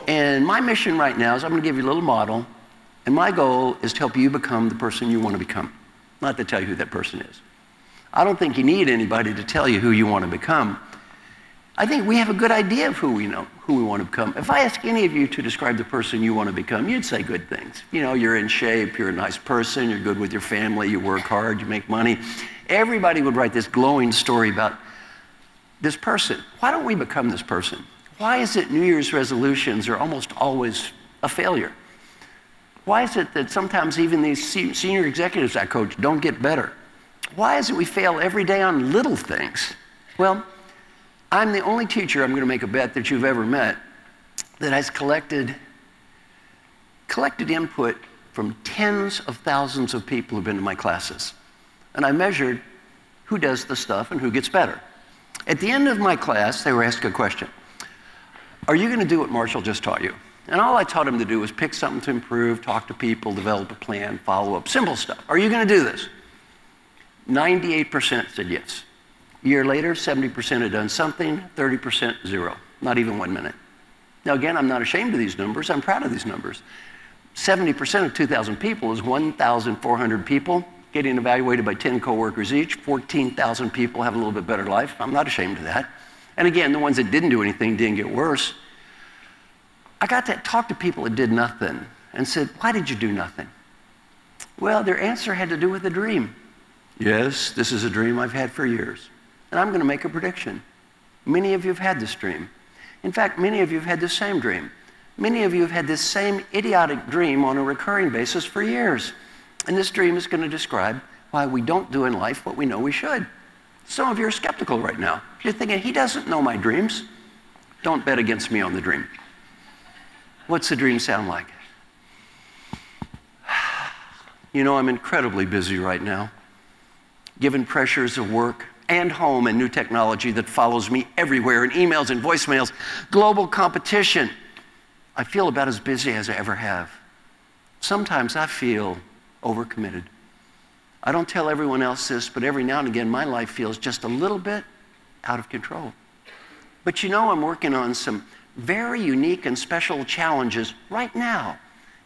And my mission right now is I'm going to give you a little model, and my goal is to help you become the person you want to become, not to tell you who that person is. I don't think you need anybody to tell you who you want to become. I think we have a good idea of who we want to become. If I ask any of you to describe the person you want to become, you'd say good things. You know, you're in shape, you're a nice person, you're good with your family, you work hard, you make money. Everybody would write this glowing story about this person. Why don't we become this person? Why is it New Year's resolutions are almost always a failure? Why is it that sometimes even these senior executives I coach don't get better? Why is it we fail every day on little things? Well, I'm the only teacher, I'm going to make a bet, that you've ever met that has collected input from tens of thousands of people who've been to my classes. And I measured who does the stuff and who gets better. At the end of my class, they were asked a question. Are you going to do what Marshall just taught you? And all I taught him to do was pick something to improve, talk to people, develop a plan, follow up, simple stuff. Are you going to do this? 98% said yes. A year later, 70% had done something, 30% zero, not even 1 minute. Now again, I'm not ashamed of these numbers, I'm proud of these numbers. 70% of 2,000 people is 1,400 people getting evaluated by 10 coworkers each. 14,000 people have a little bit better life. I'm not ashamed of that. And again, the ones that didn't do anything didn't get worse. I got to talk to people that did nothing and said, why did you do nothing? Well, their answer had to do with a dream. Yes, this is a dream I've had for years. And I'm going to make a prediction. Many of you have had this dream. In fact, many of you have had the same dream. Many of you have had this same idiotic dream on a recurring basis for years. And this dream is going to describe why we don't do in life what we know we should. Some of you are skeptical right now. You're thinking, he doesn't know my dreams. Don't bet against me on the dream. What's the dream sound like? You know, I'm incredibly busy right now, given pressures of work and home and new technology that follows me everywhere, in emails and voicemails, global competition. I feel about as busy as I ever have. Sometimes I feel overcommitted. I don't tell everyone else this, but every now and again, my life feels just a little bit out of control. But you know, I'm working on some very unique and special challenges right now.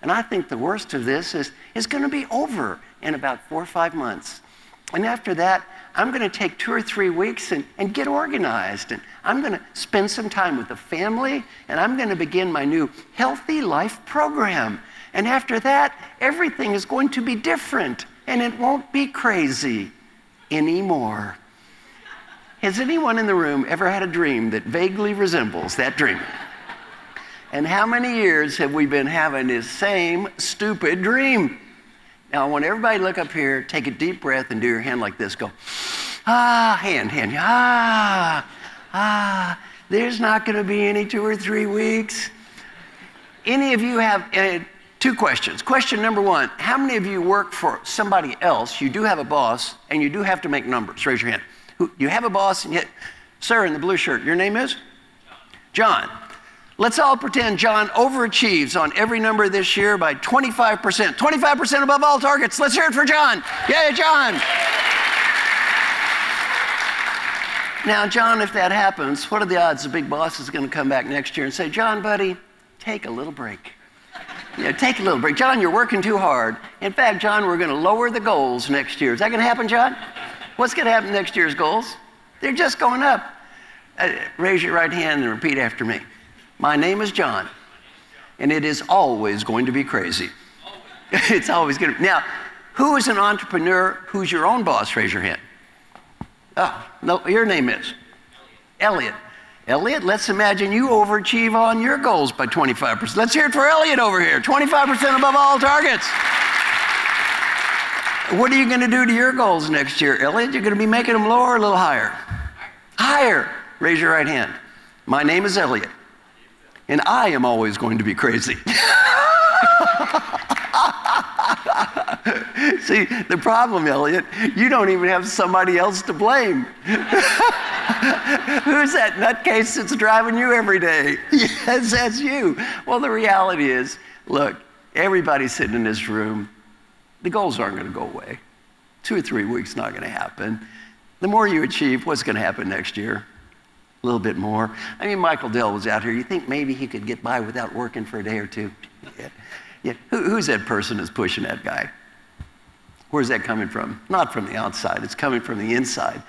And I think the worst of this is going to be over in about 4 or 5 months. And after that, I'm going to take 2 or 3 weeks and get organized. And I'm going to spend some time with the family, and I'm going to begin my new Healthy Life program. And after that, everything is going to be different, and it won't be crazy anymore. Has anyone in the room ever had a dream that vaguely resembles that dream? And how many years have we been having this same stupid dream? Now, I want everybody to look up here, take a deep breath, and do your hand like this. Go, hand, There's not going to be any 2 or 3 weeks. Any of you have 2 questions. Question number 1, how many of you work for somebody else? You do have a boss, and you do have to make numbers. Raise your hand. You have a boss, and yet, sir in the blue shirt, your name is? John. Let's all pretend John overachieves on every number this year by 25%. 25% above all targets. Let's hear it for John. Yay, John. Now, John, if that happens, what are the odds the big boss is going to come back next year and say, John, buddy, take a little break. Take a little break. John, you're working too hard. In fact, John, we're going to lower the goals next year. Is that going to happen, John? What's going to happen next year's goals? They're just going up. Raise your right hand and repeat after me. My name is John, and it is always going to be crazy. It's always going to. Now, who is an entrepreneur who's your own boss? Raise your hand. Oh, no, your name is? Elliot. Elliot, let's imagine you overachieve on your goals by 25%. Let's hear it for Elliot over here. 25% above all targets. What are you going to do to your goals next year, Elliot? You're going to be making them lower or a little higher? Higher. Raise your right hand. My name is Elliot, and I am always going to be crazy. See, the problem, Elliot, you don't even have somebody else to blame. Who's that nutcase that's driving you every day? Yes, that's you. Well, the reality is, look, everybody sitting in this room, the goals aren't going to go away. 2 or 3 weeks not going to happen. The more you achieve, what's going to happen next year? a little bit more. I mean, Michael Dell was out here. You think maybe he could get by without working for a day or two? Yeah. Yeah. Who's that person that's pushing that guy? Where's that coming from? Not from the outside. It's coming from the inside.